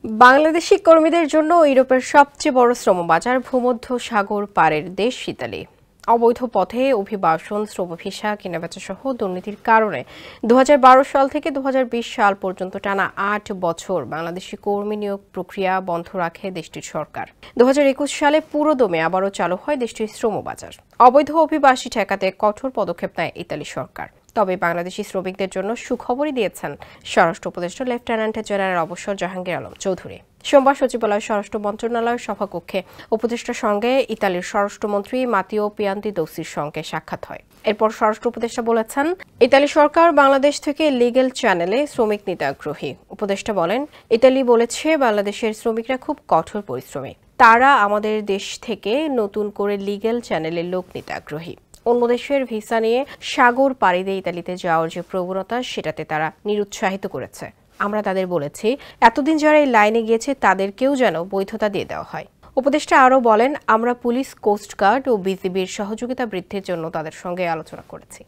বাংলাদেশি কর্মীদের জন্য ইউরোপের সবচেয়ে বড় শ্রমবাজার ভূমধ্য সাগর পারের দেশ ইতালি। অবৈধ পথে অভিবাসন, শ্রম ভিসা, কেনাবেচা সহ দুর্নীতির কারণে 2012 সাল থেকে 2020 সাল পর্যন্ত টানা 8 বছর বাংলাদেশি কর্মী নিয়োগ প্রক্রিয়া বন্ধ রাখে দেশটির সরকার। 2021 সালে পুরোদমে আবারও চালু হয় দেশটির শ্রমবাজার। অবৈধ অভিবাসী ঠেকাতে কঠোর পদক্ষেপ নেয় ইতালি সরকার। তবে বাংলাদেশি শ্রমিকদের জন্য সুখবরই দিয়েছেন স্বরাষ্ট্র উপদেষ্টা লেফটেন্যান্ট জেনারেল অবসর জাহাঙ্গীর আলম চৌধুরী। সোমবার সচিবালয় স্বরাষ্ট্র মন্ত্রণালয়ের সভাকক্ষে উপদেষ্টার সঙ্গে ইতালির স্বরাষ্ট্রমন্ত্রী মাতিও পিয়ান্তিদোসির সঙ্গে সাক্ষাৎ হয়। এরপর স্বরাষ্ট্র উপদেষ্টা বলেছেন, ইতালি সরকার বাংলাদেশ থেকে লিগ্যাল চ্যানেলে শ্রমিক নিতে আগ্রহী। উপদেষ্টা বলেন, ইতালি বলেছে বাংলাদেশের শ্রমিকরা খুব কঠোর পরিশ্রমী। তারা আমাদের দেশ থেকে নতুন করে লিগ্যাল চ্যানেলে লোক নিতে আগ্রহী। অন্য দেশের ভিসা নিয়ে সাগর পাড়ি দিয়ে ইতালিতে যাওয়ার যে প্রবণতা, সেটাতে তারা নিরুৎসাহিত করেছে। আমরা তাদের বলেছি, এতদিন যারা এই লাইনে গিয়েছে তাদেরকেও যেন বৈধতা দিয়ে দেওয়া হয়। উপদেষ্টা আরও বলেন, আমরা পুলিশ, কোস্টগার্ড ও বিজিবির সহযোগিতা বৃদ্ধির জন্য তাদের সঙ্গে আলোচনা করেছি।